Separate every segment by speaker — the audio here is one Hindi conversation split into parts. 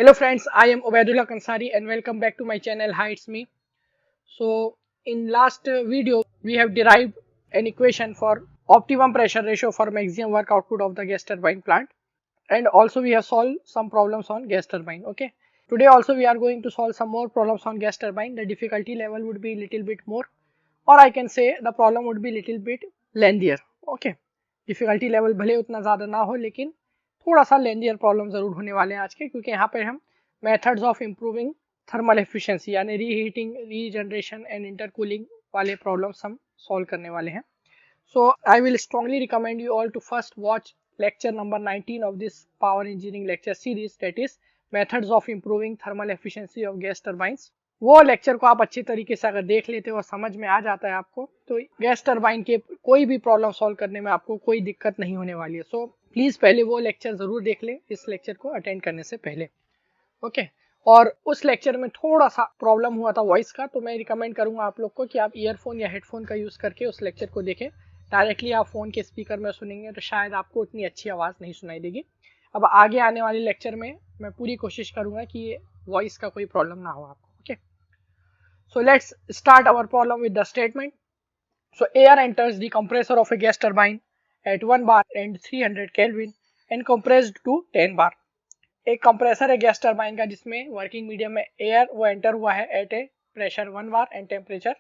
Speaker 1: Hello friends, I am Obaidullah Kansari and welcome back to my channel. Hi, it's me. So in last video we have derived an equation for optimum pressure ratio for maximum work output of the gas turbine plant, and also we have solved some problems on gas turbine. Okay, today also we are going to solve some more problems on gas turbine. The difficulty level would be little bit more, or I can say the problem would be little bit lengthier. Okay, difficulty level भले उतना ज़्यादा ना हो लेकिन थोड़ा सा लेंदियर प्रॉब्लम ज़रूर होने वाले हैं आज के, क्योंकि यहाँ पे हम methods of improving thermal efficiency यानी रीहीटिंग, रीजनरेशन एंड इंटरकूलिंग वाले प्रॉब्लम्स हम सॉल्व करने वाले हैं. So I will strongly recommend you all to first watch lecture number 19 of this power engineering lecture series, that is methods of improving thermal efficiency of gas turbines. वो लेक्चर को आप अच्छी तरीके से अगर देख लेते हो और समझ में आ जाता है आपको, तो गैस टरबाइन के कोई भी प्रॉब्लम सॉल्व करने में आपको कोई दिक्कत नहीं होने वाली है. सो प्लीज पहले वो लेक्चर जरूर देख ले इस लेक्चर को अटेंड करने से पहले. ओके, और उस लेक्चर में थोड़ा सा प्रॉब्लम हुआ था वॉइस का, तो मैं रिकमेंड करूंगा आप लोग को कि आप ईयरफोन या हेडफोन का यूज करके उस लेक्चर को देखें. डायरेक्टली आप फोन के स्पीकर में सुनेंगे तो शायद आपको उतनी अच्छी आवाज नहीं सुनाई देगी. अब आगे आने वाले लेक्चर में मैं पूरी कोशिश करूंगा कि ये वॉइस का कोई प्रॉब्लम ना हो आपको. Okay, so let's start our problem with the statement. So air enters the compressor of a gas turbine at 1 bar and 300 Kelvin and compressed to 10 bar. एक कंप्रेसर है गैस टरबाइन का जिसमें वर्किंग मीडियम में एयर वो एंटर हुआ है at a pressure 1 bar and temperature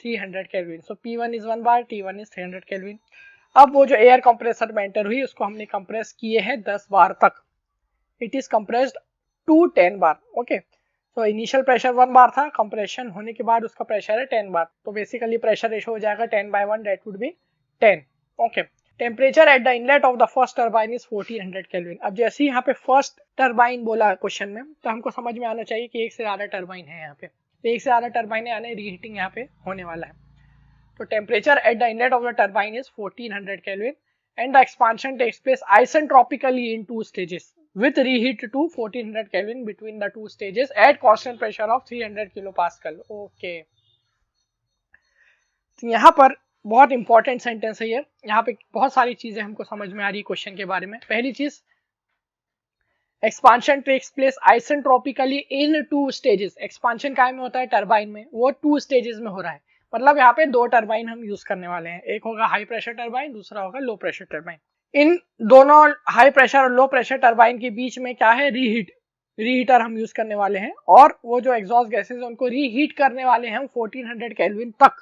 Speaker 1: 300 kelvin. So P1 is 1 bar, T1 is 300 kelvin. अब वो जो एयर कंप्रेसर में एंटर हुई उसको हमने कंप्रेस किए हैं 10 बार तक. It is compressed to 10 bar. Okay, तो इनिशियल प्रेशर 1 बार था, कंप्रेशन होने के बाद उसका प्रेशर है 10 बार, तो बेसिकली प्रेशर रेशो हो जाएगा 10/1, that would B 10. Okay, temperature at the inlet of the first turbine is 1400 kelvin. अब जैसे ही यहाँ पे फर्स्ट टरबाइन बोला क्वेश्चन में, तो हमको समझ में आना चाहिए कि एक से ज्यादा टरबाइन है यहाँ पे, तो एक से ज्यादा टरबाइन यानी रीहीटिंग यहाँ पे होने वाला है. तो temperature at the inlet of the turbine is 1400 kelvin and the expansion takes place isentropically in 2 stages with reheat to 1400 Kelvin between the 2 stages at constant pressure of 300 kilopascal. Okay, तो यहाँ पर बहुत इंपॉर्टेंट सेंटेंस है ये. यहाँ पे बहुत सारी चीजें हमको समझ में आ रही है क्वेश्चन के बारे में. पहली चीज, expansion takes place isentropically in 2 stages. Expansion काय में होता है टरबाइन में, वो 2 stages में हो रहा है. मतलब यहाँ पे 2 टरबाइन हम यूज करने वाले हैं, एक होगा हाई प्रेशर टरबाइन, दूसरा होगा लो प्रेशर टरबाइन. इन दोनों हाई प्रेशर और लो प्रेशर टरबाइन के बीच में क्या है, रीहीटर हम यूज करने वाले हैं, और वो जो एग्जॉस्ट गैसेस उनको रीहीट करने वाले हैं हम 1400 केल्विन तक.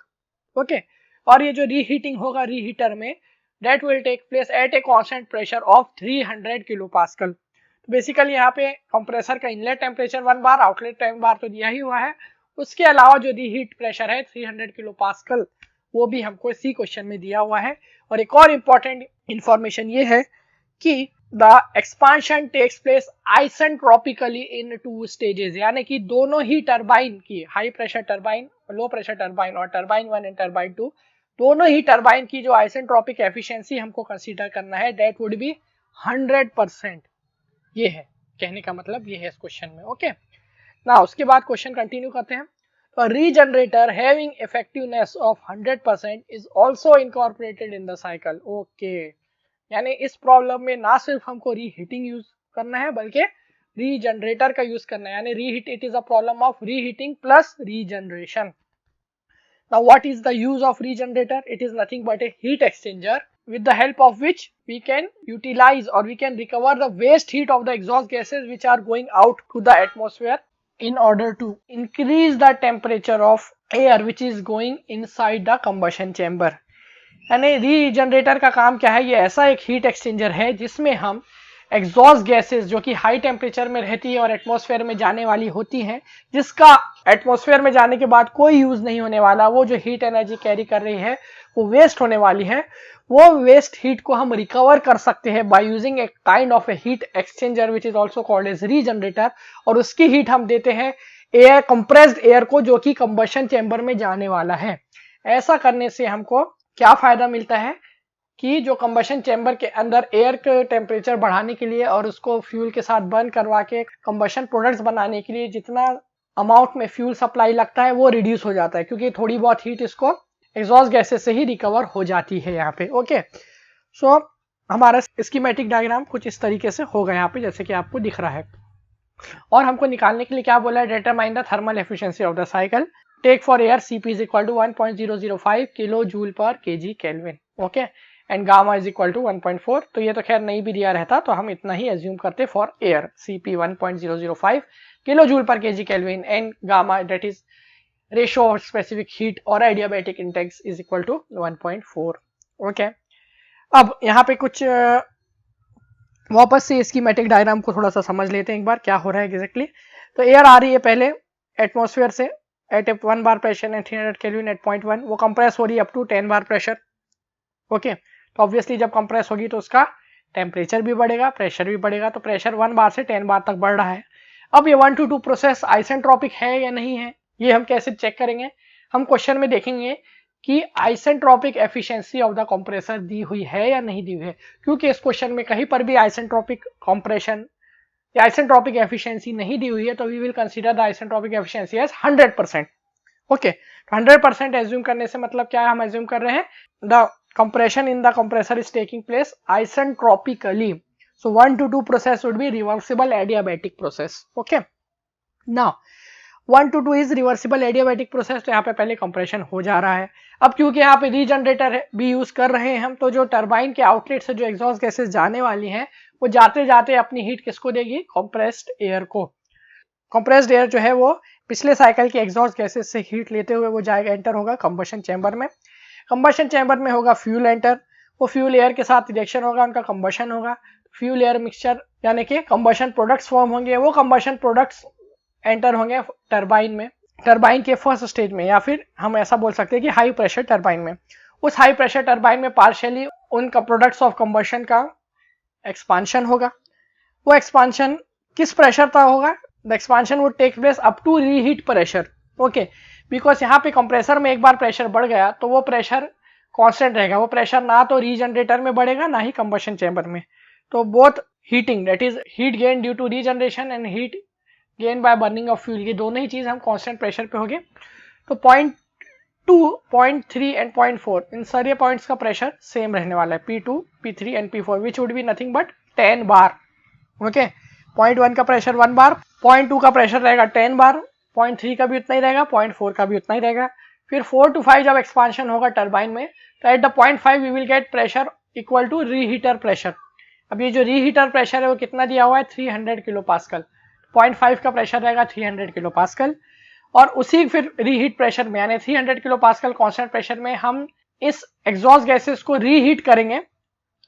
Speaker 1: ओके, और ये जो रीहीटिंग होगा रीहीटर में, that will take place at a constant pressure of 300 kilopascal. तो बेसिकली यहाँ पे कंप्रेसर का inlet temperature 1 bar, outlet 10 bar तो दिया ही हुआ है. उसके अलावा जो रीहीट प्रेशर है 300 किलोपास्कल, वो भी हमको इसी क्वेश्चन में दिया हुआ है. और एक और इम्पोर्टेंट इंफॉर्मेशन ये है कि the expansion takes place isentropically in 2 stages, यानी कि दोनों ही टरबाइन की, high pressure turbine, low pressure turbine और टरबाइन 1 एंड टरबाइन 2, दोनों ही टरबाइन की जो आइसेंट्रोपिक एफिशिएंसी हमको कंसीडर करना है, दैट वुड बी 100%. ये है कहने का मतलब, ये है इस क्वेश्चन में. ओके, ना उसके बाद क्वेश्चन कंटिन्यू करते हैं. A regenerator having effectiveness of 100% is also incorporated in the cycle. Okay, यानी इस प्रॉब्लम में ना सिर्फ हमको रीहीटिंग यूज करना है बल्कि रीजनरेटर का यूज करना है, यानी reheat, it is a problem of reheating plus regeneration. Now what is the use of regenerator? It is nothing but a heat exchanger with the help of which we can utilize or we can recover the waste heat of the exhaust gases which are going out to the atmosphere in order to increase the temperature of air which is going inside the combustion chamber. यानी रीजनरेटर का काम क्या है, ये ऐसा एक हीट एक्सचेंजर है जिसमें हम एग्जॉस्ट गैसेस जो कि हाई टेम्परेचर में रहती है और एटमॉस्फेयर में जाने वाली होती हैं, जिसका एटमॉस्फेयर में जाने के बाद कोई यूज नहीं होने वाला, वो जो हीट एनर्जी कैरी कर रही है वो वेस्ट होने वाली है, वो वेस्ट हीट को हम रिकवर कर सकते हैं by using a kind of a heat exchanger which is also called as regenerator. और उसकी हीट हम देते हैं एयर, कंप्रेस्ड एयर को, जो कि कंबशन चैम्बर में जाने वाला है. ऐसा करने से हमको क्या फायदा मिलता है कि जो कंबशन चैम्बर के अंदर एयर के टेम्परेचर बढ़ाने के लिए और उसको फ्यूल के साथ बर्न करवा के कंबशन प्रोडक्ट्स बनाने के लिए जितना अमाउंट में फ्यूल सप्लाई लगता है वो रिड्यूस हो जाता है, क्योंकि थोड़ी बहुत हीट इसको एग्जॉस्ट गैसेस से ही रिकवर हो जाती है यहाँ पे. ओके, सो हमारा स्कीमेटिक डायग्राम कुछ इस तरीके से होगा यहाँ पे, जैसे कि आपको दिख रहा है. और हमको निकालने के लिए क्या बोला है, determine the thermal efficiency of the cycle, take for air Cp is equal to 1.005 kilo joule per KG kelvin, okay, and gamma is equal to 1.4। तो ये तो खैर नहीं भी दिया रहता तो हम इतना ही एज्यूम करते for air, Cp 1.005 kilo joule per KG kelvin and gamma that is ratio of specific heat और adiabatic index is equal to 1.4, okay. अब यहाँ पे कुछ वापस से स्कीमेटिक डायग्राम को थोड़ा सा समझ लेते हैं एक बार क्या हो रहा है एग्जैक्टली। तो एयर आ रही है पहले एटमॉस्फेयर से at 1 bar pressure and 300 kelvin at 0.1, वो कंप्रेस हो रही है up to 10 bar pressure, okay. तो ऑब्वियसली जब कंप्रेस होगी तो उसका टेम्परेचर भी बढ़ेगा, प्रेशर भी बढ़ेगा, तो प्रेशर 1 बार से 10 बार तक बढ़ रहा है। अब ये 1 to 2 प्रोसेस आइसेंट्रोपिक है या नहीं है, ये हम कैसे चेक करेंगे, हम क्वेश्चन में देखेंगे कि isentropic efficiency of the compressor दी हुई है या नहीं दी हुई है, क्योंकि इस क्वेश्चन में कहीं पर भी आइसेंट्रोपिक कंप्रेशन या आइसेंट्रोपिक एफिशिएंसी नहीं दी हुई है, तो we will consider the isentropic efficiency as 100%, okay. तो 100% एज्यूम करने से मतलब क्या है, हम एज्यूम कर रहे हैं the compression in the compressor is taking place isentropically, so 1 to 2 process would be reversible adiabatic process, okay। now 1 to 2 is reversible adiabatic process, तो यहाँ पे पहले कंप्रेशन हो जा रहा है। अब क्योंकि यहाँ पे रीजनरेटर भी यूज कर रहे हैं हम, तो जो टरबाइन के आउटलेट से जो एग्जॉस्ट गैसेस जाने वाली हैं वो जाते जाते अपनी हीट किसको देगी, कंप्रेस्ड एयर को। कंप्रेस्ड एयर जो है वो पिछले साइकिल के एग्जॉस्ट गैसेस से हीट लेते हुए वो जाएगा, एंटर होगा कंबशन चैम्बर में। कंबशन चैम्बर में होगा फ्यूल एंटर, वो फ्यूल एयर के साथ रिएक्शन होगा, उनका कंबशन होगा, फ्यूल एयर मिक्सचर यानी कि कंबशन प्रोडक्ट्स फॉर्म होंगे, वो कंबशन प्रोडक्ट्स एंटर होंगे टरबाइन में, टरबाइन के फर्स्ट स्टेज में, या फिर हम ऐसा बोल सकते हैं कि हाई प्रेशर टरबाइन में। उस हाई प्रेशर टरबाइन में पार्शियली उनका प्रोडक्ट्स ऑफ कंबशन का एक्सपांशन होगा। वो एक्सपांशन किस प्रेशर तक होगा, the expansion would take place up to reheat pressure, okay, because यहाँ पे कंप्रेसर में एक बार प्रेशर बढ़ गया तो वो प्रेशर कांस्टेंट रहेगा, वो प्रेशर ना तो रीजनरेटर में बढ़ेगा ना ही कंबशन चैम्बर में। तो both heating that is heat gain due to regeneration and heat gain by burning of fuel, ये दोनों ही चीज हम कांस्टेंट प्रेशर पे होंगे। तो 0.2, 0.3 एंड 0.4 इन सारे पॉइंट्स का प्रेशर सेम रहने वाला है, P2, P3 and P4 which would be nothing but 10 bar, okay. 0.1 का प्रेशर 1 बार, 0.2 का प्रेशर रहेगा 10 बार, 0.3 का भी उतना ही रहेगा, 0.4 का भी उतना ही रहेगा। फिर 4 to 5 जब एक्सपांशन होगा टरबाइन में, तो at the 0.5 we will get pressure equal to reheater pressure. अब ये जो रीहीटर प्रेशर है वो कितना दिया हुआ है, 300 किलो पास्कल। 0.5 का प्रेशर रहेगा 300 किलो पास्कल, और उसी फिर रीहीट प्रेशर में यानी 300 किलो पास्कल कांस्टेंट प्रेशर में हम इस एग्जॉस्ट गैसेस को रीहीट करेंगे,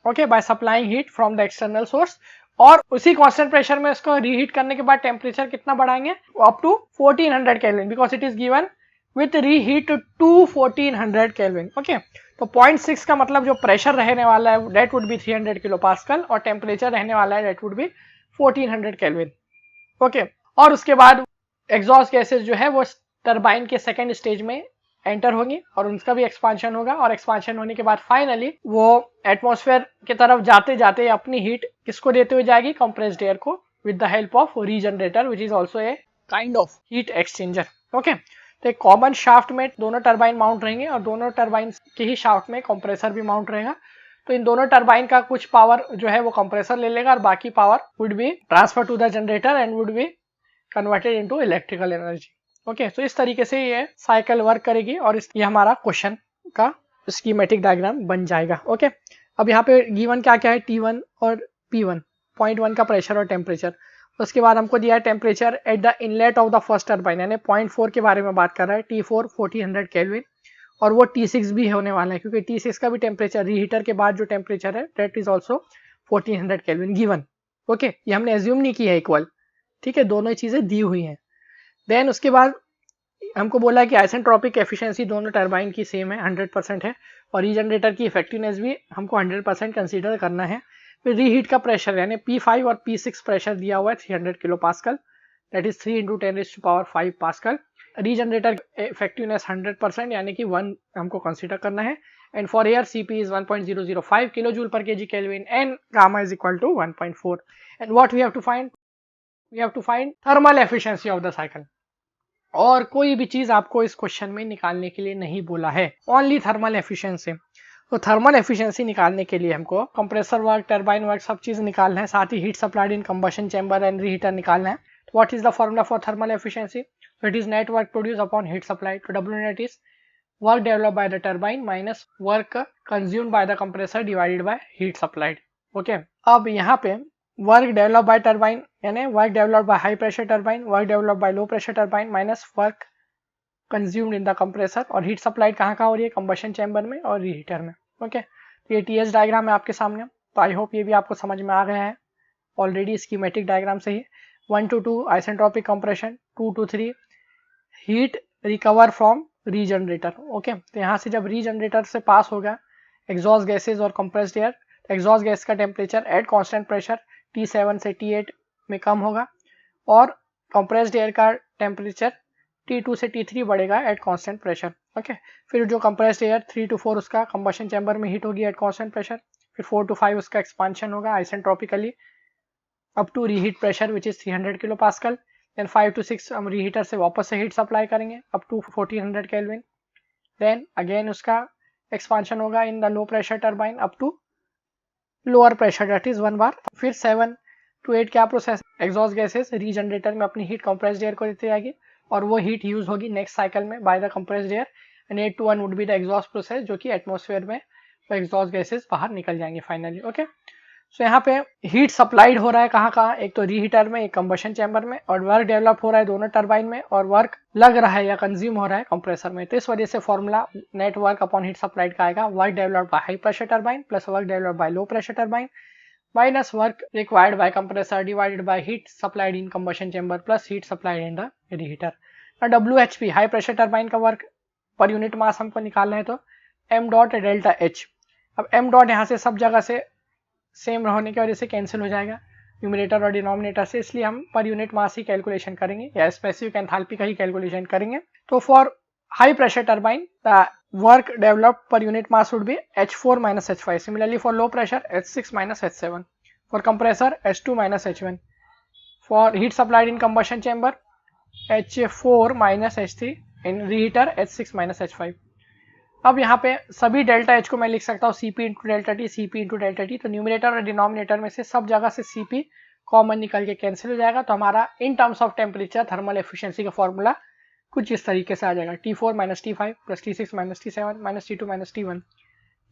Speaker 1: okay, by supplying heat from the external source. और उसी कांस्टेंट प्रेशर में इसको रीहीट करने के बाद टेम्परेचर कितना बढ़ाएंगे, up to 1400 kelvin, because it is given with reheat to 1400 kelvin, okay. तो 0.6 का मतलब जो प्रेशर रहने वाला है that would be 300 kilo pascal, और टेम्परेचर रहने वाला है that would be 1400 kelvin, okay. और उसके बाद एग्जॉस्ट गैसेस जो है वो टरबाइन के सेकेंड स्टेज में एंटर होंगी और उनका भी एक्सपांशन होगा, और एक्सपांशन होने के बाद फाइनली वो एटमॉस्फेयर की तरफ जाते जाते अपनी हीट किसको देते हुए जाएगी, कंप्रेस्ड एयर को, with the help of regenerator which is also a kind of heat exchanger, okay. तो एक कॉमन शाफ्ट में दोनों टरबाइन माउंट रहेंगे और दोनों टरबाइन के ही शाफ्ट में कंप्रेसर भी माउंट रहेगा। तो इन दोनों टरबाइन का कुछ पावर जो है वो कंप्रेसर ले लेगा और बाकी power would be transfer to the generator and would be converted into electrical energy, okay. तो इस तरीके से ये साइकिल वर्क करेगी और ये हमारा क्वेश्चन का स्कीमेटिक डायग्राम बन जाएगा, ओके। अब यहाँ पे गिवन क्या क्या है, T1 और P1, 0.1 का प्रेशर और टेम्परेचर। उसके बाद हमको दिया है temperature at the inlet of the first turbine, यानी 0.4 के बारे में बात कर रहा है, T4 1400 केल्विन, और वो T6 भी होने वाला है क्योंकि T6 का भी टेम्परेचर रीहीटर के बाद जो टेम्परेचर है that is also 1400 kelvin given, okay. ये हमने एज्यूम नहीं किया है इक्वल, ठीक है, दोनों ही चीजें दी हुई हैं। देन उसके बाद हमको बोला कि आइसेंट्रोपिक एफिशिएंसी दोनों टरबाइन की सेम है, 100% है, और रीजनरेटर की इफेक्टिवनेस भी हमको 100% कंसीडर करना है। फिर रीहीट का प्रेशर यानी P5 और P6 प्रेशर दिया हुआ है 300 kilo pascal, that is 3 × 10⁵ pascal. Regenerator effectiveness 100% यानी कि 1 हमको कंसीडर करना है। And for air Cp is 1.005 kilo joule per KG kelvin and gamma is equal to 1.4। And what we have to find, we have to find thermal efficiency of the cycle. और कोई भी चीज आपको इस क्वेश्चन में निकालने के लिए नहीं बोला है, ओनली थर्मल एफिशिएंसी। तो थर्मल एफिशिएंसी निकालने के लिए हमको कंप्रेसर वर्क, टरबाइन वर्क सब चीज निकालना है, साथ ही heat supplied in combustion chamber and reheater निकालना है। What is the formula for thermal efficiency? So it is net work produced upon heat supplied. So W net is work developed by the turbine minus work consumed by the compressor divided by heat supplied. Okay, अब यहाँ पे वर्क डेवलप बाय टर्बाइन यानी work develop by high pressure turbine, work develop by low pressure turbine minus work consumed in the compressor, और हीट सप्लाइड कहाँ कहाँ हो रही है, कंबशन चैम्बर में और रीहीटर में. ओके, तो ये टीएस डायग्राम है आपके सामने. तो आई होप ये भी आपको समझ में आ गया है ऑलरेडी स्कीमेटिक डायग्राम से ही. 1 to 2 isentropic compression, 2 to 3 heat recover from regenerator. Okay, तो यहाँ से जब रीजनरेटर से पास होगा एग्जॉस्ट गैसेज और कंप्रेस्ड एयर, तो एग्जॉस्ट गैस का temperature at constant pressure T7 से T8 में कम होगा और कंप्रेस्ड एयर का टेम्परेचर T2 से T3 बढ़ेगा एट कांस्टेंट प्रेशर. ओके, फिर जो कंप्रेस्ड एयर 3 to 4 उसका कंबशन चैम्बर में हीट होगी एट कांस्टेंट प्रेशर, फिर 4 to 5 उसका एक्सपांशन होगा isentropically up to reheat pressure which is 300 kilo pascal. Then 5 to 6 हम रीहीटर से वापस से हीट सप्लाई करेंगे up to 1400 kelvin. Then again उसका एक्सपांशन होगा in the low pressure turbine up to lower pressure that is 1 bar. फिर 7 to 8 क्या प्रोसेस, एग्जॉस्ट गैसेस रीजनरेटर में अपनी हीट कंप्रेस्ड एयर को देती जाएगी और वो हीट यूज होगी नेक्स्ट साइकिल में by the compressed air, and 8 to 1 would be the exhaust process जो कि एटमॉस्फेयर में वो एग्जॉस्ट गैसेस बाहर निकल जाएंगे फाइनली. ओके, सो यहाँ पे हीट सप्लाइड हो रहा है कहाँ कहाँ, एक तो रीहीटर में, एक कंबशन चैम्बर में, और वर्क डेवलप हो रहा है दोनों टर्बाइन में, और वर्क लग रहा है या कंज्यूम हो रहा है कंप्रेसर में. तो इस वजह से formula net work upon heat supplied का आएगा work develop by high pressure turbine plus work develop by low pressure turbine minus work required by compressor divided by heat supplied in combustion chamber plus heat supplied in the reheater. WHP high pressure turbine का वर्क पर यूनिट मास हमको निकालना है तो m डॉट डेल्टा H. अब m डॉट यहाँ से सब जगह से सेम होने की वजह से कैंसिल हो जाएगा न्यूमरेटर और डिनोमिनेटर से, इसलिए हम पर यूनिट मास ही कैलकुलेशन करेंगे या स्पेसिफिक एंथैल्पी का ही कैलकुलेशन करेंगे. तो for high pressure turbine the work developed per unit mass would be H4 minus H5. Similarly for low pressure H6 minus H7. For compressor H2 minus H1. For heat supplied in combustion chamber H4 minus H3. In reheater H6 minus H5. अब यहाँ पे सभी डेल्टा एच को मैं लिख सकता हूँ Cp into delta T, Cp into delta T. तो न्यूमरेटर और डिनोमिनेटर में से सब जगह से Cp कॉमन निकल के कैंसिल हो जाएगा. तो हमारा इन terms of temperature thermal efficiency का फॉर्मूला कुछ इस तरीके से आ जाएगा T4 minus T5 plus T6 minus T7 minus T2 minus T1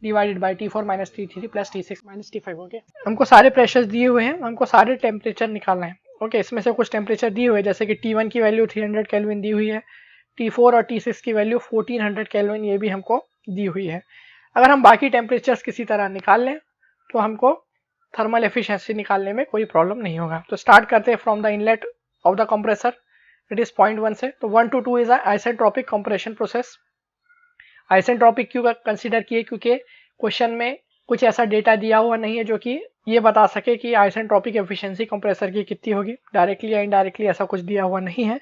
Speaker 1: divided by T4 minus T3 plus T6 minus T5. Okay, हमको सारे प्रेशर्स दिए हुए हैं, हमको सारे टेम्परेचर निकालना है. ओके, इसमें से कुछ टेम्परेचर दिए हुए हैं जैसे कि T1 की वैल्यू 300 केल्विन दी हुई है, T4 और T6 की वैल्यू 1400 केल्विन ये भी हमको दी हुई है. अगर हम बाकी टेम्परेचर्स किसी तरह निकाल लें तो हमको थर्मल एफिशिएंसी निकालने में कोई प्रॉब्लम नहीं होगा. तो स्टार्ट करते हैं from the inlet of the compressor, it is 0.1 से. तो 1 to 2 is isentropic compression process. Isentropic क्यों कंसीडर किए, क्योंकि क्वेश्चन में कुछ ऐसा डेटा दिया हुआ नहीं है जो कि ये बता सके कि आइसेंट्रोपिक एफिशिएंसी कंप्रेसर की कितनी होगी. डायरेक्टली या इनडायरेक्टली ऐसा कुछ दिया हुआ नहीं है,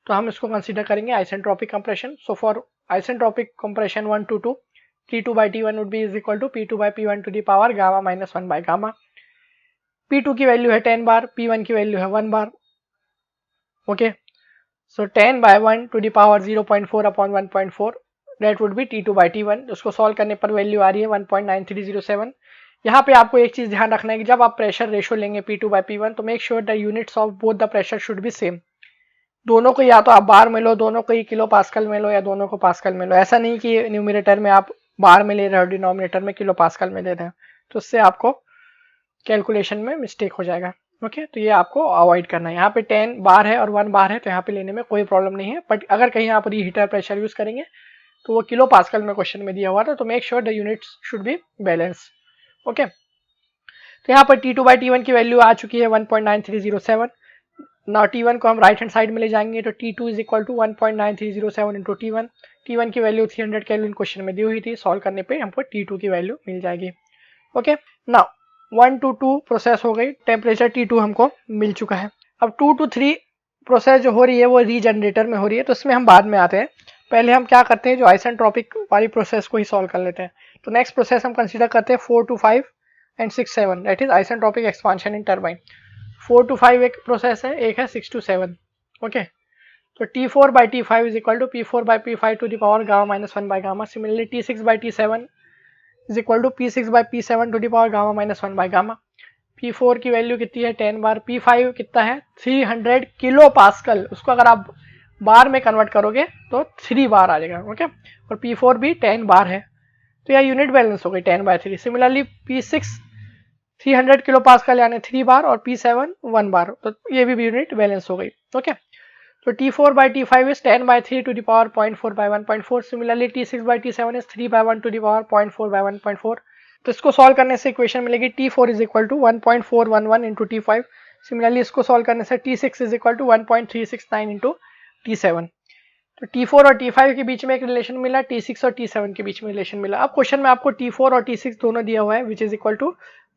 Speaker 1: तो हम इसको कंसीडर करेंगे isentropic compression. So for isentropic compression 1 to 2, T2 by T1 would be is equal to P2 by P1 to the power gamma minus 1 by gamma. P2 की वैल्यू है 10 बार, P1 की वैल्यू है 1 bar. Okay, so 10 by 1 to the power 0.4 upon 1.4 that would be T2 by T1. उसको सॉल्व करने पर वैल्यू आ रही है 1.9307. यहाँ पे आपको एक चीज ध्यान रखना है कि जब आप प्रेशर रेशो लेंगे P2 by P1 तो make sure the units of both the pressure should be same. दोनों को या तो आप बार में लो, दोनों को ही किलो पास्कल में लो, या दोनों को पास्कल में लो. ऐसा नहीं कि न्यूमरेटर में आप बार में ले रहे हो, डिनोमिनेटर में किलो पास्कल में ले रहे हो, तो उससे आपको कैलकुलेशन में मिस्टेक हो जाएगा. ओके, तो ये आपको अवॉइड करना है. यहाँ पे 10 बार है और 1 बार है तो यहाँ पे लेने में कोई प्रॉब्लम नहीं है. बट अगर कहीं आप रीहीटर प्रेशर यूज करेंगे तो वो किलो पास्कल में क्वेश्चन में दिया हुआ था, तो make sure the units should be balance. Okay, तो यहाँ पर T2 by T1 की वैल्यू आ चुकी है 1.9307. नाउ T1 को हम राइट हैंड साइड में ले जाएंगे तो T2 is equal to 1.9307 into T1. T1 की वैल्यू 300 केल्विन क्वेश्चन में दी हुई थी, सॉल्व करने पे हमको T2 की वैल्यू मिल जाएगी. ओके, नाउ 1 to 2 प्रोसेस हो गई, टेम्परेचर T2 हमको मिल चुका है. अब 2 to 3 प्रोसेस जो हो रही है वो रीजनरेटर में हो रही है, तो इसमें हम बाद में आते हैं. पहले हम क्या करते हैं, जो आइसेंट्रोपिक वाली प्रोसेस को ही सॉल्व कर लेते हैं. तो नेक्स्ट प्रोसेस हम कंसीडर करते हैं 4 to 5 and 6 7, that is isentropic expansion in turbine. 4 to 5 एक प्रोसेस है, एक है 6 to 7. ओके, तो T4 by T5 is equal to P4 by P5 to the power gamma minus 1 by gamma. Similarly T6 by T7 is equal to P6 by P7 to the power gamma minus 1 by gamma. P4 की वैल्यू कितनी है 10 बार, P5 कितना है 300 किलो पास्कल, उसको अगर आप बार में कन्वर्ट करोगे तो 3 बार आ जाएगा। ओके, और P4 भी 10 बार है, तो यह यूनिट बैलेंस हो गई 10/3। सिमिलरली P6 300 किलो पास्कल यानी 3 बार, और P7 1 बार, तो ये भी यूनिट बैलेंस हो गई। ओके, तो T4/T5 is 10/3 to the power 0.4/1.4। Similarly T6/T7 is 3/1 to the power 0.4/1.4। तो इसको सॉल्व करने से इक्वेशन मिलेगी T4 is equal to 1.411 into T5। Similarly इसको सॉल्व करने से T6 is equal to 1.369 into T7। तो T4 और T5 के बीच में एक रिलेशन मिला, T6 और T7 के बीच में रिलेशन मिला। अब क्वेश्चन में आपको T4 और T6 दोनों दिया हुआ है, which is equal to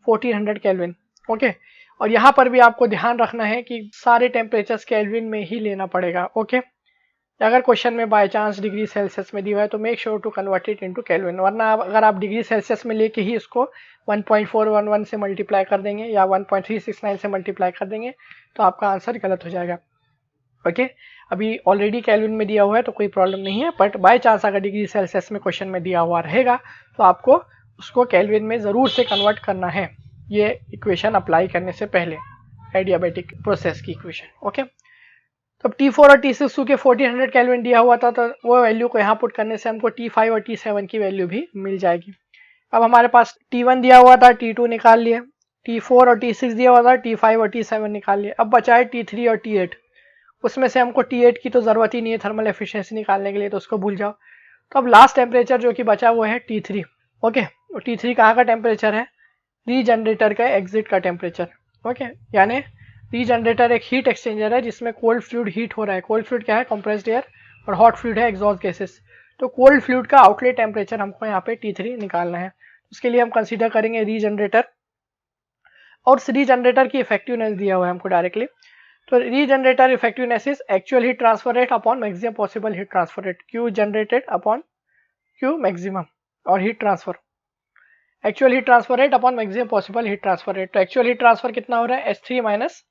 Speaker 1: 1400 kelvin. Okay, और यहाँ पर भी आपको ध्यान रखना है कि सारे टेम्परेचर्स केल्विन में ही लेना पड़ेगा। ओके, अगर क्वेश्चन में बाय चांस डिग्री सेल्सियस में दिया है तो make sure to convert it into kelvin, वरना अगर आप डिग्री सेल्सियस में लेके ही इसको 1.411 से मल्टीप्लाई कर देंगे या 1.369 से मल्टीप्लाई कर देंगे तो आपका आंसर गलत हो जाएगा। ओके, अभी ऑलरेडी केल्विन में दिया हुआ है तो कोई प्रॉब्लम नहीं है, बट बाय चांस अगर डिग्री सेल्सियस में क्वेश्चन में दिया हुआ रहेगा तो आपको उसको केल्विन में ज़रूर से कन्वर्ट करना है, ये इक्वेशन अप्लाई करने से पहले, एडियाबेटिक प्रोसेस की इक्वेशन। ओके, तो T4 और T6 के 1400 केल्विन दिया हुआ था, तो वो वैल्यू को यहाँ पुट करने से हमको T5 और T7 की वैल्यू भी मिल जाएगी। अब हमारे पास T1 दिया हुआ था, T2 निकाल लिए, T4 और T6 दिया हुआ था, T5 और T7 निकाल लिए। अब बचा है T3 और T8, उसमें से हमको T8 की तो ज़रूरत ही नहीं है थर्मल एफिशिएंसी निकालने के लिए, तो उसको भूल जाओ। तो अब लास्ट टेम्परेचर जो कि बचा वो है T3। ओके, और T3 कहाँ का टेम्परेचर है, रीजनरेटर का एग्जिट का टेम्परेचर। ओके, यानी रीजनरेटर एक हीट एक्सचेंजर है जिसमें कोल्ड फ्लूइड हीट हो रहा है। कोल्ड फ्लूइड क्या है, कंप्रेस्ड एयर, और हॉट फ्लूइड है एग्जॉस्ट गैसेस। तो कोल्ड फ्लूइड का आउटलेट टेम्परेचर हमको यहाँ पे T3 निकालना है। उसके लिए हम कंसीडर करेंगे रीजनरेटर, और रीजनरेटर की इफेक्टिवनेस दिया हुआ है हमको डायरेक्टली। तो regenerator effectiveness is actual heat transfer rate upon maximum possible heat transfer rate, Q generated upon Q maximum, और heat transfer actual heat transfer rate upon maximum possible heat transfer rate. तो एक्चुअल हीट ट्रांसफर कितना हो रहा है, H3 माइनस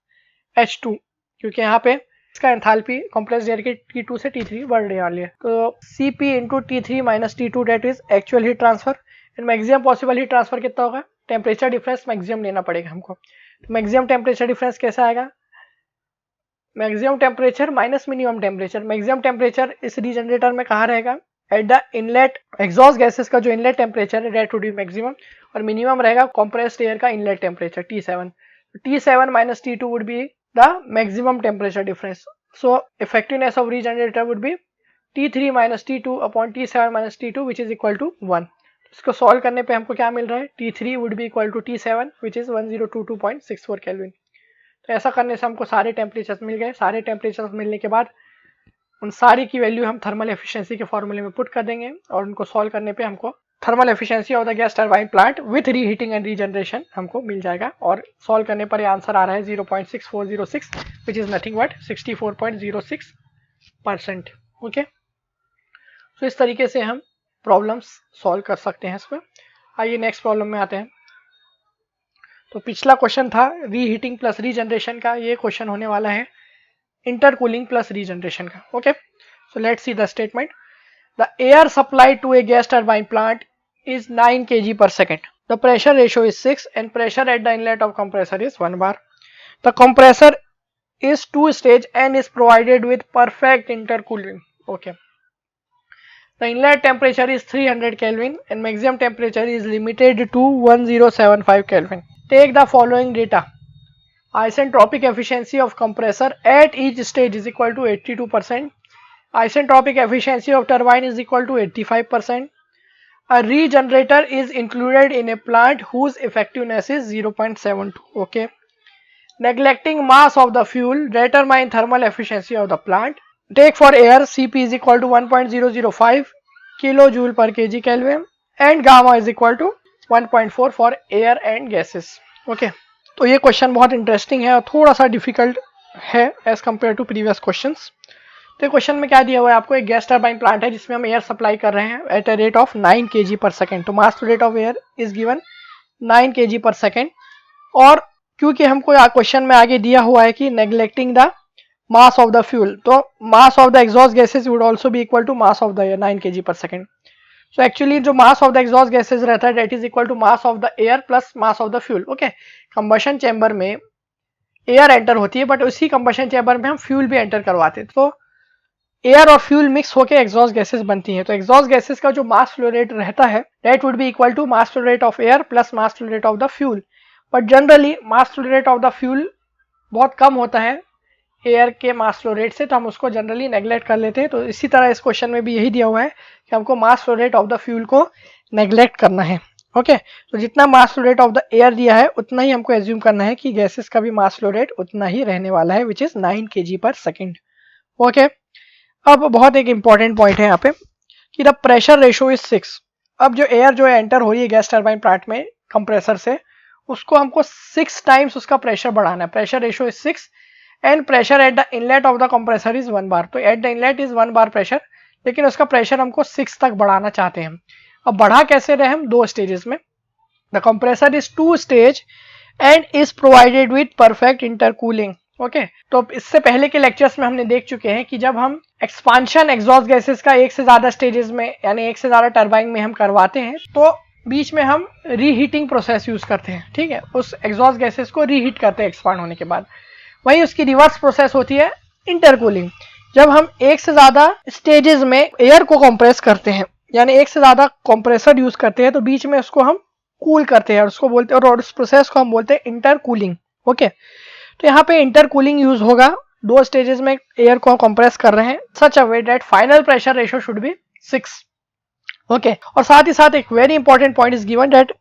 Speaker 1: H2, क्योंकि यहाँ पे इसका एंथैल्पी कंप्रेस्ड एयर की T2 से T3 बढ़ रही है। तो Cp into T3 minus T2 that is actual heat transfer, and maximum possible heat transfer कितना होगा, टेम्परेचर डिफरेंस मैक्सिमम लेना पड़ेगा हमको। तो मैक्सिमम टेम्परेचर डिफरेंस कैसा आएगा, maximum temperature minus minimum temperature. Maximum temperature इस रीजनरेटर में कहाँ रहेगा, at the inlet, exhaust gases का जो इनलेट टेम्परेचर है दैट वुड बी मैक्सिमम, और मिनिमम रहेगा कंप्रेस्ड एयर का inlet temperature T7। T7 minus T2 would be the maximum temperature difference. So effectiveness of regenerator would be T3 minus T2 upon T7 minus T2 which is equal to 1। इसको सॉल्व करने पे हमको क्या मिल रहा है, T3 would be equal to T7 which is 1022.64 kelvin. तो ऐसा करने से हमको सारे टेम्परेचर्स मिल गए। सारे टेम्परेचर्स मिलने के बाद उन सारी की वैल्यू हम थर्मल एफिशिएंसी के फॉर्मूले में पुट कर देंगे, और उनको सॉल्व करने पे हमको thermal efficiency of the gas turbine plant with reheating and regeneration हमको मिल जाएगा। और सॉल्व करने पर ये आंसर आ रहा है 0.6406 विच इज नथिंग बट 64.06%। ओके, तो इस तरीके से हम प्रॉब्लम्स सॉल्व कर सकते हैं इसमें। आइए नेक्स्ट प्रॉब्लम में आते हैं। तो पिछला क्वेश्चन था रीहीटिंग प्लस रीजनरेशन का, ये क्वेश्चन होने वाला है इंटरकूलिंग प्लस रीजनरेशन का। Okay, so let's see the statement. The air supplied to a gas turbine plant is 9 kg per second. The pressure ratio is 6 and pressure at the inlet of compressor is 1 bar. The compressor is 2 stage and is provided with perfect intercooling. Okay. The inlet temperature is 300 Kelvin and maximum temperature is limited to 1075 Kelvin. Take the following data. Isentropic efficiency of compressor at each stage is equal to 82%. Isentropic efficiency of turbine is equal to 85%. A regenerator is included in a plant whose effectiveness is 0.72. Okay. Neglecting mass of the fuel, determine thermal efficiency of the plant. Take for air, Cp is equal to 1.005 kilojoule per kg Kelvin and gamma is equal to 1.4 for air and gases. Okay. तो ये क्वेश्चन बहुत इंटरेस्टिंग है और थोड़ा सा डिफिकल्ट है as compare to previous questions. तो क्वेश्चन में क्या दिया हुआ है आपको, एक गैस टरबाइन प्लांट है जिसमें हम एयर सप्लाई कर रहे हैं at a rate of 9 kg per second. तो mass to rate of air is given 9 kg per second, और क्योंकि हमको क्वेश्चन में आगे दिया हुआ है कि neglecting the mass of the fuel, तो mass of the exhaust gases would also be equal to mass of the air 9 kg per second. So actually जो mass of the exhaust gases रहता है that is equal to mass of the air plus mass of the fuel. Okay, combustion chamber में एयर एंटर होती है बट उसी कंबशन चैम्बर में हम फ्यूल भी एंटर करवाते हैं, तो एयर और फ्यूल मिक्स होकर एग्जॉस्ट गैसेस बनती हैं। तो एग्जॉस्ट गैसेस का जो मास फ्लो रेट रहता है that would be equal to mass flow rate of air plus mass flow rate of the fuel. But generally mass flow rate of the fuel बहुत कम होता है एयर के मास फ्लो रेट से, तो हम उसको जनरली नेग्लेक्ट कर लेते हैं। तो इसी तरह इस क्वेश्चन में भी यही दिया हुआ है कि हमको मास flow rate of the fuel को नेग्लेक्ट करना है। ओके, तो जितना मास flow rate of the air दिया है उतना ही हमको एज्यूम करना है कि गैसेस का भी मास फ्लो रेट उतना ही रहने वाला है, विच इज 9 kg/s। ओके, अब बहुत एक इंपॉर्टेंट पॉइंट है यहाँ पे कि द प्रेशर रेशो इज 6। अब जो एयर जो एंटर हो रही है गैस टर्बाइन प्लांट में कंप्रेसर से, उसको हमको 6 टाइम्स उसका प्रेशर बढ़ाना है। Pressure ratio is 6 and pressure at the inlet of the compressor is 1 bar. तो at the inlet is 1 bar pressure, लेकिन उसका प्रेशर हमको 6 तक बढ़ाना चाहते हैं। अब बढ़ा कैसे रहे हम? 2 स्टेजेस में। The compressor is 2 stage and is provided with perfect intercooling. Okay, तो इससे पहले के लेक्चर्स में हमने देख चुके हैं कि जब हम एक्सपांशन एग्जॉस्ट गैसेस का एक से ज्यादा स्टेजेस में यानी एक से ज्यादा टरबाइन में हम करवाते हैं तो बीच में हम रीहीटिंग प्रोसेस यूज करते हैं। ठीक है, उस एग्जॉस्ट गैसेस को रीहीट करते हैं एक्सपांड होने के बाद। वहीं उसकी रिवर्स प्रोसेस होती है इंटरकूलिंग। जब हम एक से ज्यादा स्टेजेस में एयर को कंप्रेस करते हैं यानी एक से ज्यादा कंप्रेसर यूज करते हैं तो बीच में उसको हम कूल करते हैं और उसको बोलते हैं, और उस प्रोसेस को हम बोलते हैं इंटरकूलिंग। ओके, तो यहाँ पे इंटरकूलिंग यूज होगा। 2 स्टेजेस में एयर को कंप्रेस कर रहे हैं such a way that final pressure ratio should be 6। Okay, और साथ ही साथ एक very important point is given that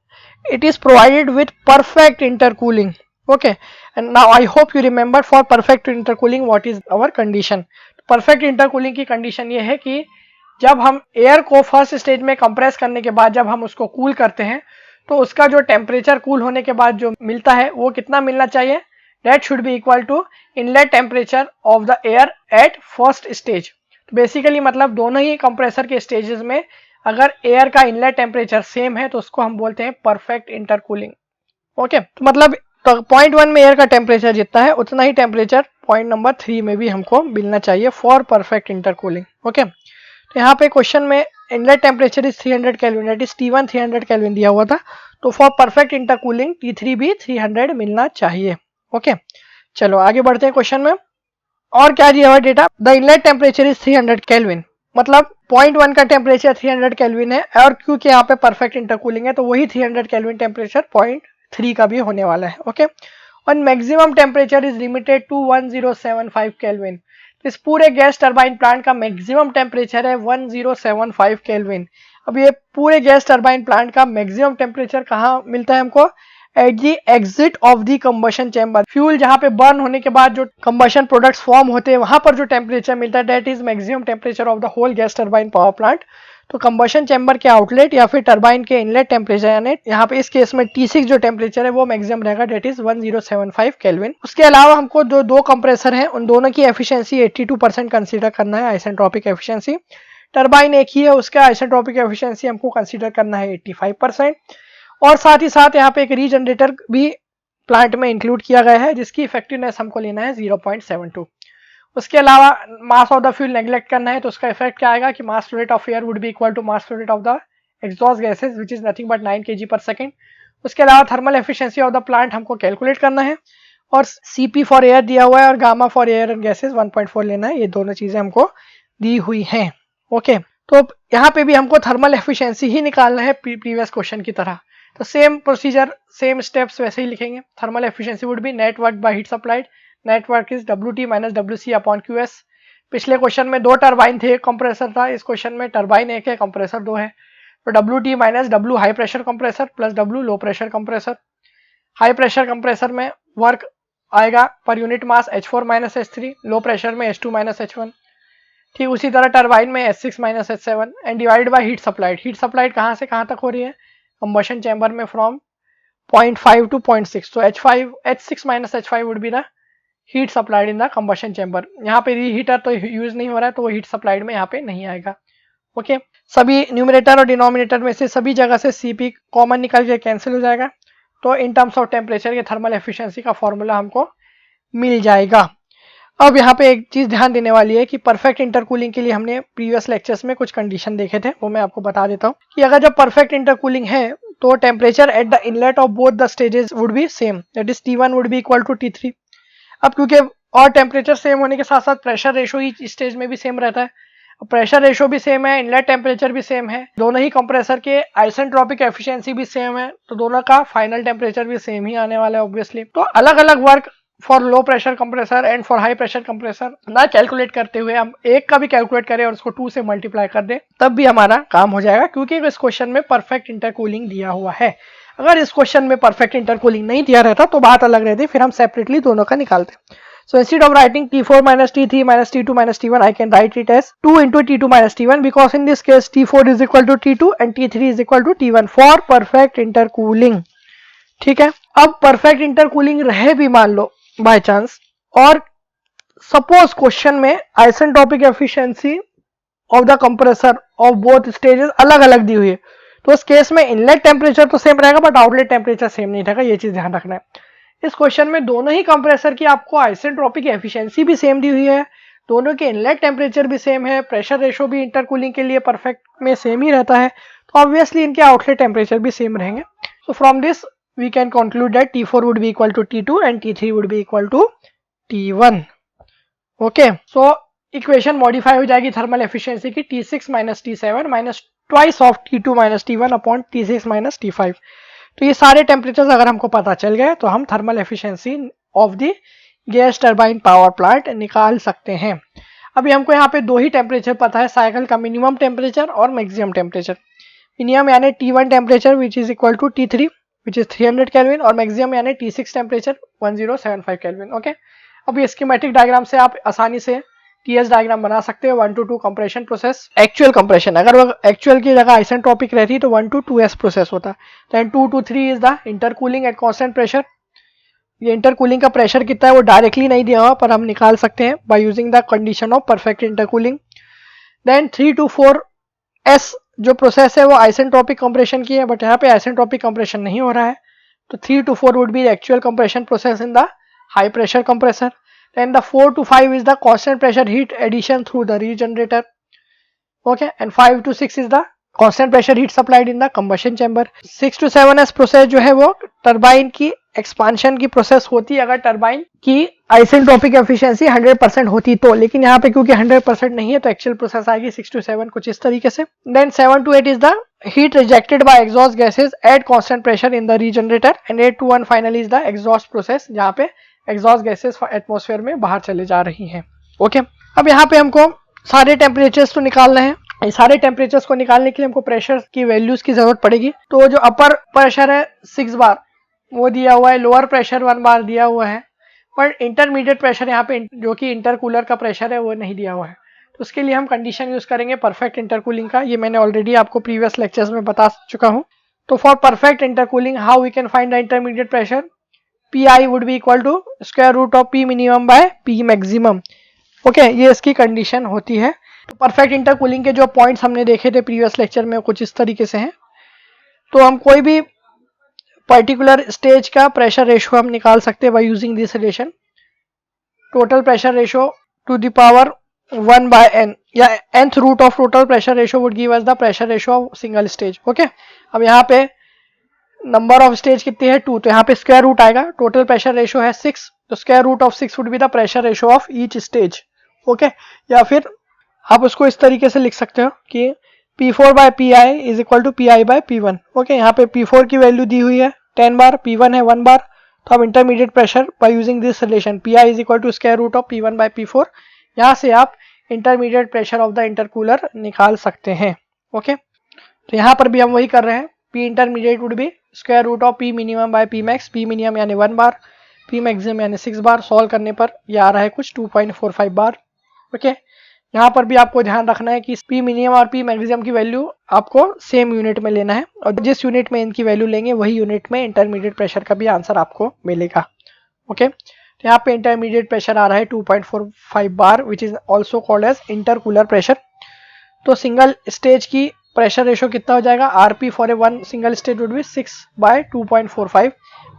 Speaker 1: it is provided with perfect intercooling. Okay, and now I hope you remember for perfect intercooling what is our condition. Perfect intercooling की कंडीशन ये है कि जब हम एयर को फर्स्ट स्टेज में कंप्रेस करने के बाद जब हम उसको कूल करते हैं तो उसका जो टेम्परेचर कूल होने के बाद जो मिलता है वो कितना मिलना चाहिए? That should be equal to inlet temperature of the air at first stage। तो बेसिकली मतलब दोनों ही कंप्रेसर के स्टेजेस में अगर एयर का इनलेट टेम्परेचर सेम है तो उसको हम बोलते हैं परफेक्ट इंटरकूलिंग। ओके, तो मतलब तो पॉइंट 1 में एयर का टेम्परेचर जितना है उतना ही टेम्परेचर पॉइंट नंबर 3 में भी हमको मिलना चाहिए फॉर परफेक्ट इंटरकूलिंग। ओके, तो यहाँ पे क्वेश्चन में inlet temperature is 300 kelvin, that is T1 300 kelvin दिया हुआ था, तो फॉर परफेक्ट इंटरकूलिंग T3 भी 300 मिलना चाहिए। ओके, चलो आगे बढ़ते हैं क्वेश्चन में। और क्या दिया हुआ data? The inlet temperature is 300 kelvin, मतलब पॉइंट 1 का टेम्परेचर 300 केल्विन है और क्योंकि यहाँ पे परफेक्ट इंटरकूलिंग है तो वही 300 केल्विन टेम्परेचर पॉइंट 3 का भी होने वाला है। ओके, और maximum temperature is limited to 1075 kelvin. इस पूरे गैस टरबाइन प्लांट का मैक्सिमम टेम्परेचर है 1075 केल्विन। अब ये पूरे गैस टरबाइन प्लांट का मैक्सिमम टेम्परेचर कहाँ मिलता है हमको? At the exit of the combustion chamber. Fuel जहां पे बर्न होने के बाद जो कंबशन प्रोडक्ट्स फॉर्म होते हैं वहां पर जो टेम्परेचर मिलता है that is maximum temperature of the whole gas turbine power plant. तो कंबशन चैम्बर के आउटलेट या फिर टरबाइन के इनलेट टेम्परेचर यानी यहाँ पे इस केस में T6 जो टेम्परेचर है वो मैक्सिमम रहेगा, दैट इज 1075 केल्विन। उसके अलावा हमको जो 2 कंप्रेसर हैं उन दोनों की एफिशिएंसी 82% कंसीडर करना है, आइसेंट्रोपिक एफिशिएंसी। टरबाइन एक ही है, उसका आइसेंट्रोपिक एफिशिएंसी हमको कंसीडर करना है 85%। और साथ ही साथ यहाँ पे एक रीजनरेटर भी प्लांट में इंक्लूड किया गया है जिसकी इफेक्टिवनेस हमको लेना है 0.72। उसके अलावा mass of the fuel neglect करना है तो उसका इफेक्ट क्या आएगा कि mass flow rate of air would be equal to mass flow rate of the exhaust gases which is nothing but 9 kg/s। उसके अलावा thermal efficiency of the plant हमको कैलकुलेट करना है और CP फॉर एयर दिया हुआ है और gamma for air and gases 1.4 लेना है। ये दोनों चीजें हमको दी हुई हैं। ओके, तो यहाँ पे भी हमको थर्मल एफिशिएंसी ही निकालना है प्रीवियस क्वेश्चन की तरह। तो सेम प्रोसीजर सेम स्टेप्स वैसे ही लिखेंगे। Thermal efficiency would be net work by heat supplied, net work is WT minus WC upon QS। पिछले क्वेश्चन में 2 टरबाइन थे, एक कंप्रेसर था, इस क्वेश्चन में टरबाइन 1 है, कंप्रेसर 2 है। तो WT minus W high pressure compressor plus W low pressure compressor. High pressure compressor में वर्क आएगा per unit mass H4 minus H3, low pressure में H2 माइनस H1। ठीक उसी तरह टरबाइन में H6 minus H7 and divide by heat supplied. Heat supplied कहाँ से कहाँ तक हो रही है? कंबशन चैम्बर में फ्रॉम 0.5 to 0.6। तो H6 minus H5 would be the heat supplied in the combustion chamber। यहाँ पे रीहीटर तो यूज नहीं हो रहा है तो वो हीट सप्लाइड में यहाँ पे नहीं आएगा। ओके, सभी न्यूमरेटर और डिनोमिनेटर में से सभी जगह से CP कॉमन निकल के कैंसिल हो जाएगा। तो इन टर्म्स ऑफ टेम्परेचर के थर्मल एफिशिएंसी का फॉर्मूला हमको मिल जाएगा। अब यहाँ पे एक चीज ध्यान देने वाली है कि परफेक्ट इंटरकूलिंग के लिए हमने प्रीवियस लेक्चर्स में कुछ कंडीशन देखे थे, वो मैं आपको बता देता हूँ कि अगर जब परफेक्ट इंटरकूलिंग है तो temperature at the inlet of both the stages would be same, that is T1 would be equal to T3। अब क्योंकि और टेम्परेचर सेम होने के साथ साथ प्रेशर रेशो ही स्टेज में भी सेम रहता है, प्रेशर रेशो भी सेम है, इनलेट टेम्परेचर भी सेम है, दोनों ही कंप्रेसर के आइसेंट्रोपिक एफिशिएंसी भी सेम है, तो दोनों का फाइनल टेम्परेचर भी सेम ही आने वाला है ऑब्वियसली। तो अलग अलग work for low pressure compressor and for high pressure compressor ना कैलकुलेट करते हुए हम एक का भी कैलकुलेट करें और उसको 2 से मल्टीप्लाई कर दें तब भी हमारा काम हो जाएगा, क्योंकि इस क्वेश्चन में परफेक्ट इंटरकूलिंग दिया हुआ है। अगर इस क्वेश्चन में परफेक्ट इंटरकूलिंग नहीं दिया रहता तो बात अलग रहती, फिर हम सेपरेटली दोनों का निकालते। So instead of writing T4 minus T3 minus T2 minus T1, I can write it as 2 into T2 minus T1 because in this case T4 is equal to T2 and T3 is equal to T1 for perfect intercooling। ठीक है, अब परफेक्ट इंटरकूलिंग रहे भी मान लो बाय चांस, और सपोज क्वेश्चन में isentropic efficiency of the compressor of both stages अलग अलग दी हुई है, तो उस केस में इनलेट टेम्परेचर तो सेम रहेगा बट आउटलेट टेम्परेचर सेम नहीं रहेगा, ये चीज ध्यान रखना है। इस क्वेश्चन में दोनों ही कंप्रेसर की आपको आइसेंट्रोपिक एफिशिएंसी भी सेम दी हुई है, दोनों के इनलेट टेम्परेचर भी सेम है, प्रेशर रेशो भी इंटरकूलिंग के लिए परफेक्ट में सेम ही रहता है, तो ऑब्वियसली इनके आउटलेट टेम्परेचर भी सेम रहेंगे। So from this we can conclude that T4 would be equal to T2 and T3 would be equal to T1। Okay, so equation modify हो जाएगी थर्मल एफिशिएंसी की T6 minus T7 minus twice of T2 minus T1 upon T6 minus T5। तो ये सारे टेम्परेचर्स अगर हमको पता चल गए तो हम thermal efficiency of the gas turbine power plant निकाल सकते हैं। अभी हमको यहाँ पे दो ही टेम्परेचर पता है, साइकिल का मिनिमम टेम्परेचर और मैक्सिमम टेम्परेचर। मिनिमम यानी T1 temperature which is equal to T3 which is 300 kelvin और मैक्सिमम यानी T6 टेम्परेचर 1075 केल्विन। ओके, अब ये स्कीमेटिक डायग्राम से आप आसानी से TS डायग्राम बना सकते हो। 1 to 2 compression process, actual compression, अगर वो एक्चुअल की जगह आइसेंट्रोपिक रहती तो 1 to 2S प्रोसेस होता। Then 2 to 3 is the intercooling at constant pressure. ये इंटरकूलिंग का प्रेशर कितना है वो डायरेक्टली नहीं दिया हुआ पर हम निकाल सकते हैं by using the condition of perfect intercooling. Then 3 to 4S जो प्रोसेस है वो आइसेंट्रोपिक कंप्रेशन की है, बट यहाँ पे आइसेंट्रोपिक कंप्रेशन नहीं हो रहा है, तो 3 to 4 would be actual compression process in the high pressure compressor. Then the 4 to 5 is the constant pressure heat addition through the regenerator. Okay, and 5 to 6 is the constant pressure heat supplied in the combustion chamber. 6 to 7S process जो है वो टरबाइन की एक्सपांशन की प्रोसेस होती है अगर टरबाइन की आइसेंट्रोपिक एफिशिएंसी 100% होती तो, लेकिन यहाँ पे क्योंकि 100% नहीं है तो एक्चुअल प्रोसेस आएगी 6 to 7 कुछ इस तरीके से। Then 7 to 8 is the heat rejected by exhaust gases at constant pressure in the regenerator and 8 to 1 finally is the exhaust process जहाँ पे एग्जॉस्ट गैसेस एटमॉस्फेयर में बाहर चले जा रही हैं। ओके, अब यहाँ पे हमको सारे टेम्परेचर्स तो निकालना है। ये सारे टेम्परेचर्स को निकालने के लिए हमको प्रेशर की वैल्यूज की जरूरत पड़ेगी। तो जो अपर प्रेशर है 6 बार वो दिया हुआ है, लोअर प्रेशर 1 बार दिया हुआ है, पर इंटरमीडिएट प्रेशर यहाँ पे जो कि इंटरकूलर का प्रेशर है वो नहीं दिया हुआ है। तो उसके लिए हम कंडीशन यूज करेंगे परफेक्ट इंटरकूलिंग का, ये मैंने ऑलरेडी आपको प्रीवियस लेक्चर्स में बता चुका हूँ। तो for perfect intercooling how we can find the intermediate pressure, Pi would be equal to square root of P minimum by P maximum। Okay, ये इसकी कंडीशन होती है। तो परफेक्ट इंटरकूलिंग के जो पॉइंट्स हमने देखे थे प्रीवियस लेक्चर में कुछ इस तरीके से हैं। तो हम कोई भी पर्टिकुलर स्टेज का प्रेशर रेशो हम निकाल सकते हैं by using this relation, total pressure ratio to the power 1 by n या nth root of total pressure ratio would give us the pressure ratio of single stage. Okay, अब यहाँ पे नंबर ऑफ स्टेज कितनी है 2, तो यहाँ पे स्क्वायर रूट आएगा, टोटल प्रेशर रेशो है 6, तो square root of 6 would be the pressure ratio of each stage. Okay, या फिर आप उसको इस तरीके से लिख सकते हो कि P4 by Pi is equal to Pi by P1। Okay, यहाँ पे P4 की वैल्यू दी हुई है 10 बार, P1 है 1 बार, तो हम intermediate pressure by using this relation Pi is equal to square root of P1 by P4, यहाँ से आप intermediate pressure of the intercooler निकाल सकते हैं। ओके, तो यहाँ पर भी हम वही कर रहे हैं, P intermediate would be square root of P minimum by P max, P minimum यानी 1 बार, P मैक्सिमम यानी 6 बार, सॉल्व करने पर ये आ रहा है कुछ 2.45 बार। ओके, यहाँ पर भी आपको ध्यान रखना है कि P मिनिमम और P मैक्सिमम की वैल्यू आपको सेम यूनिट में लेना है और जिस यूनिट में इनकी वैल्यू लेंगे वही यूनिट में इंटरमीडिएट प्रेशर का भी आंसर आपको मिलेगा। ओके, तो यहाँ पे इंटरमीडिएट प्रेशर आ रहा है 2.45 bar which is also called as intercooler pressure. तो सिंगल स्टेज की प्रेशर रेशो कितना हो जाएगा, RP for a 1 single stage would be 6 by 2.45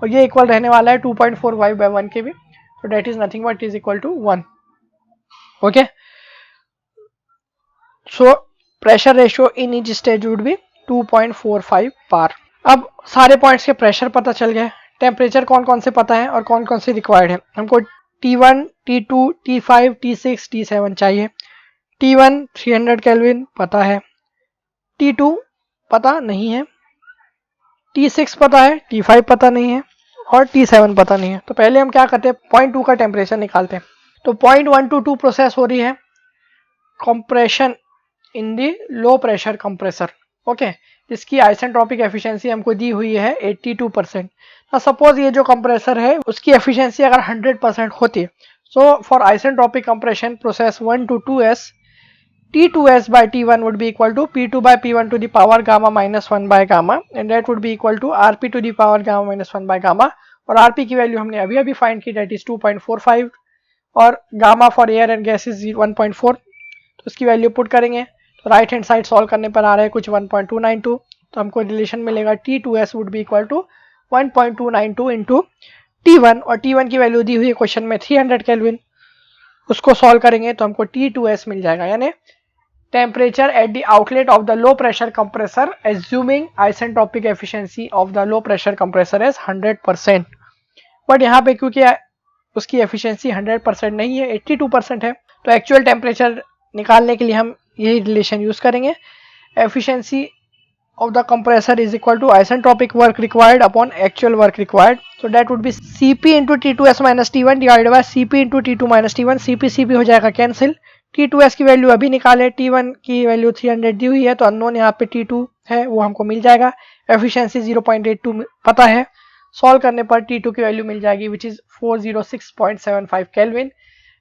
Speaker 1: और ये इक्वल रहने वाला है 2.45 by 1 के भी, तो that is nothing but is equal to 1। Okay, so pressure ratio in each stage would be 2.45 bar. अब सारे पॉइंट्स के प्रेशर पता चल गए, टेम्परेचर कौन कौन से पता है और कौन कौन से रिक्वायर्ड है। हमको T1, T2, T5, T6, T7 चाहिए। T1 300 केल्विन पता है, T2 पता नहीं है, T6 पता है, T5 पता नहीं है और T7 पता नहीं है। तो पहले हम क्या करते हैं, 0.2 का टेम्परेचर निकालते हैं। तो 0.122 प्रोसेस हो रही है compression in the low pressure compressor. Okay, जिसकी आइसेंट्रोपिक एफिशिएंसी हमको दी हुई है 82%। ना सपोज ये जो कंप्रेसर है उसकी एफिशिएंसी अगर 100% होती है, so for isentropic compression process 1 to 2s, T2s by T1 would be equal to P2 by P1 to the power gamma minus 1 by gamma, and that would be equal to Rp to the power gamma minus 1 by gamma। और Rp की वैल्यू हमने अभी फाइंड की, that is 2.45, और gamma for air and gas is 1.4। तो उसकी वैल्यू पुट करेंगे तो राइट हैंड साइड सॉल्व करने पर आ रहा है कुछ 1.292। तो हमको रिलेशन मिलेगा T2s would be equal to 1.292 into T1, और T1 की वैल्यू दी हुई है क्वेश्चन में 300 केल्विन। उसको सॉल्व करेंगे तो हमको T2s मिल जाएगा, यानी temperature at the outlet of the low pressure compressor assuming isentropic efficiency of the low pressure compressor is 100%। But यहाँ पे क्योंकि उसकी एफिशिएंसी 100% नहीं है, 82% है, तो एक्चुअल टेम्परेचर निकालने के लिए हम यही रिलेशन यूज करेंगे। Efficiency of the compressor is equal to isentropic work required upon actual work required, so that would be Cp into T2s minus T1 divided by Cp into T2 minus T1। Cp हो जाएगा कैंसिल। T2s की वैल्यू अभी निकाले, T1 की वैल्यू 300 दी हुई है, तो अननोन यहाँ पे T2 है वो हमको मिल जाएगा। एफिशिएंसी 0.82 पता है, सॉल्व करने पर T2 की वैल्यू मिल जाएगी which is 406.75 kelvin.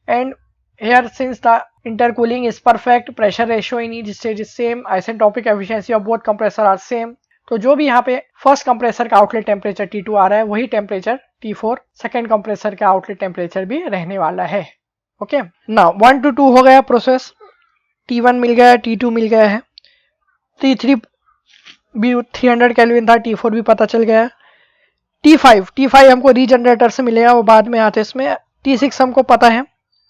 Speaker 1: And here since the intercooling is perfect, pressure ratio in each stage is same, isentropic efficiency of both compressor are same, तो जो भी यहाँ पे फर्स्ट कंप्रेसर का आउटलेट टेम्परेचर T2 आ रहा है वही टेम्परेचर T4 सेकेंड कंप्रेसर का आउटलेट टेम्परेचर भी रहने वाला है। ओके, नाउ 1 to 2 हो गया प्रोसेस, T1 मिल गया, T2 मिल गया है, T3 भी 300 केल्विन था, T4 भी पता चल गया। T5 हमको रीजनरेटर से मिलेगा, वो बाद में आते इसमें। T6 हमको पता है,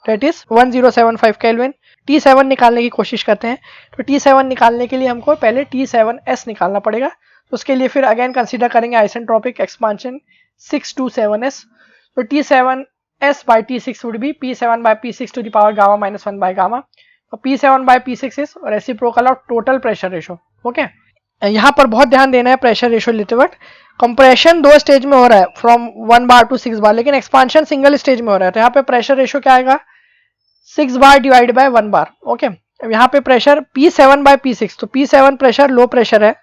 Speaker 1: that is 1075 केल्विन। T7 निकालने की कोशिश करते हैं, तो T7 निकालने के लिए हमको पहले T7s निकालना पड़ेगा। उसके लिए फिर अगेन कंसीडर करेंगे आइसेंट्रोपिक एक्सपांशन 6 to 7s, तो T7s by T6 would be P7 by P6 to the power gamma minus 1 by gamma। तो P7 by P6 is reciprocal of total pressure ratio. Okay, यहाँ पर बहुत ध्यान देना है प्रेशर रेशो लेते वक्त। कंप्रेशन दो स्टेज में हो रहा है फ्रॉम 1 बार टू 6 बार, लेकिन एक्सपांशन सिंगल स्टेज में हो रहा है, तो यहाँ पे प्रेशर रेशो क्या आएगा, 6 बार डिवाइड बाय 1 बार। ओके, अब यहाँ पे प्रेशर P7 बाय P6, तो P7 प्रेशर लो प्रेशर है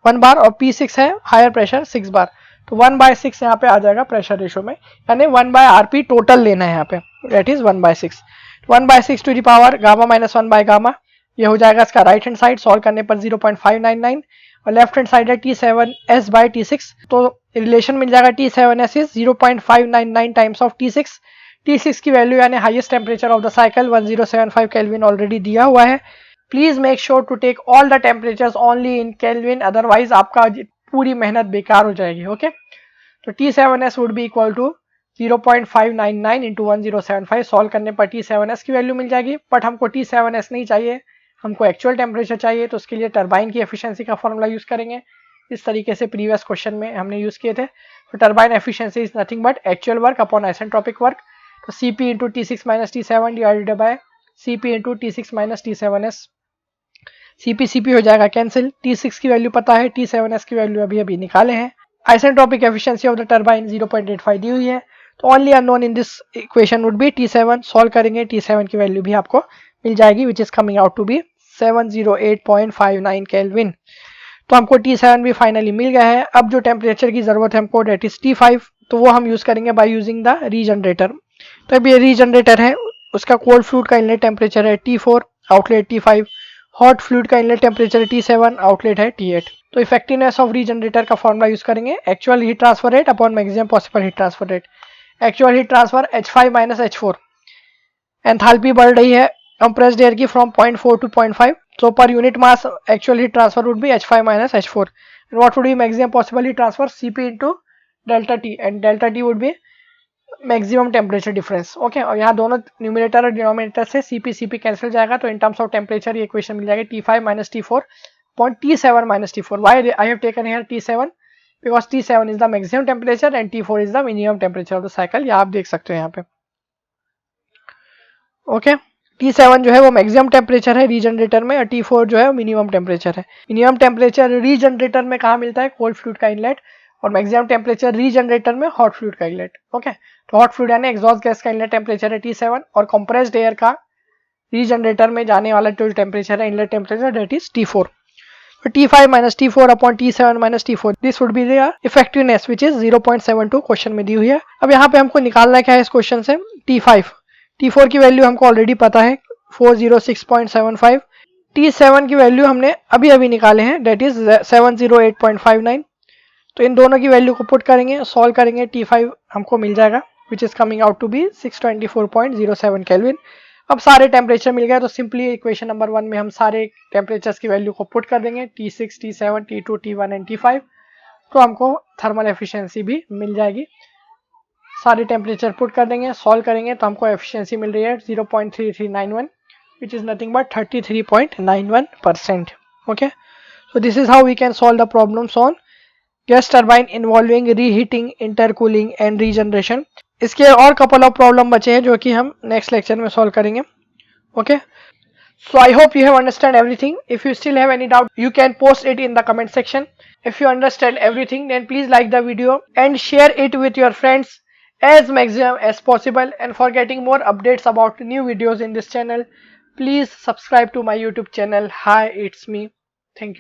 Speaker 1: 1 बार और P6 है हायर प्रेशर 6 बार, तो 1/6 यहाँ पे आ जाएगा प्रेशर रेशो में, यानी 1/Rp टोटल लेना है यहाँ पे, that is 1/6। 1/6 to the power gamma minus 1 by gamma, ये हो जाएगा इसका राइट हैंड साइड, सॉल्व करने पर 0.599, और लेफ्ट हैंड साइड है T7s बाय T6, तो रिलेशन मिल जाएगा T7s is 0.599 times of T6। T6 की वैल्यू यानी highest temperature of the cycle 1075 kelvin already दिया हुआ है। Please make sure to take all the temperatures only in kelvin, otherwise आपका पूरी मेहनत बेकार हो जाएगी। ओके, तो T7s would be equal to 0.599 into 1075, solve करने पर T7s की वैल्यू मिल जाएगी। बट हमको T7s नहीं चाहिए, हमको एक्चुअल टेम्परेचर चाहिए, तो उसके लिए टरबाइन की एफिशिएंसी का फॉर्मूला यूज करेंगे, इस तरीके से प्रीवियस क्वेश्चन में हमने यूज किए थे। तो turbine efficiency is nothing but actual work upon isentropic work, तो Cp into T6 minus T7 divided by Cp into T6 minus T7s। Cp हो जाएगा कैंसिल, T6 की वैल्यू पता है, T7s की वैल्यू अभी निकाले हैं। Isentropic efficiency of the turbine 0.85 दी हुई है, तो only unknown in this equation would be T7। Solve करेंगे, T7 की वैल्यू भी आपको मिल जाएगी which is coming out to be 708.59 kelvin. तो हमको T7 भी फाइनली मिल गया है। अब जो टेम्परेचर की जरूरत है हमको डेट इज T5, तो वो हम यूज करेंगे बाय यूजिंग द रीजनरेटर। तो अब ये रीजनरेटर है, उसका कोल्ड फ्लूइड का इनलेट टेम्परेचर है T4, outlet T5, hot fluid का इनलेट टेम्परेचर है T7, आउटलेट है T8। तो इफेक्टिवनेस ऑफ रीजनरेटर का फॉर्मूला यूज करेंगे actual heat transfer rate upon maximum possible heat transfer rate. Actual heat transfer H5 minus H4, enthalpy बढ़ रही है कंप्रेस्ड एयर की from 0.4 to 0.5, so per unit mass actual heat transfer would be H5 minus H4, and what would be maximum possible heat transfer, Cp into delta T, and delta T would be maximum temperature difference. Okay, और यहाँ दोनों न्यूमिनेटर और डिनोमिनेटर से CP कैंसिल जाएगा, तो इन टर्म्स ऑफ टेम्परेचर ये इक्वेशन मिल जाएगी T5 minus T4 upon T7 minus T4। Why I have taken here T7 because T7 is the maximum temperature and T4 is the minimum temperature of the cycle. ये आप देख सकते हो यहाँ पे। ओके, T7 जो है वो मैक्सिमम टेम्परेचर है रीजनरेटर में, और T4 जो है वो मिनिमम टेम्परेचर है। मिनिमम टेम्परेचर रीजनरेटर में कहाँ मिलता है? कोल्ड फ्लूइड का इनलेट, और मैक्सिमम टेम्परेचर रीजनरेटर में हॉट फ्लूइड का इनलेट। ओके, तो हॉट फ्लूइड यानी एग्जॉस्ट गैस का इनलेट टेम्परेचर है T7, और कंप्रेस्ड एयर का रीजनरेटर में जाने वाला जो टेम्परेचर है inlet temperature, that is T4। तो T5 minus T4 upon T7 minus T4, this would be the effectiveness which is 0.72 question में दी हुई है। अब यहाँ पे हमको निकालना क्या है इस क्वेश्चन से? T5, T4 की वैल्यू हमको ऑलरेडी पता है 406.75, T7 की वैल्यू हमने अभी अभी निकाले हैं, डेट इज 708.59। तो इन दोनों की वैल्यू को पुट करेंगे, सॉल्व करेंगे, T5 हमको मिल जाएगा which is coming out to be 624.07 kelvin. अब सारे टेम्परेचर मिल गए, तो सिंपली इक्वेशन नंबर 1 में हम सारे टेम्परेचर्स की वैल्यू को पुट कर देंगे, T6, T7, T2, T1 and T5, तो हमको थर्मल एफिशिएंसी भी मिल जाएगी। सारे टेम्परेचर पुट कर देंगे, सॉल्व करेंगे, तो हमको एफिशिएंसी मिल रही है 0.3391 which is nothing but 33.91%. Okay, so this is how we can solve the problems on gas turbine involving reheating, intercooling and regeneration. इसके और couple of problem बचे हैं जो कि हम next lecture में solve करेंगे। Okay, so I hope you have understand everything. If you still have any doubt, you can post it in the comment section. If you understand everything, then please like the video and share it with your friends as maximum as possible. And for getting more updates about new videos in this channel, please subscribe to my YouTube channel. Hi, it's me. Thank you.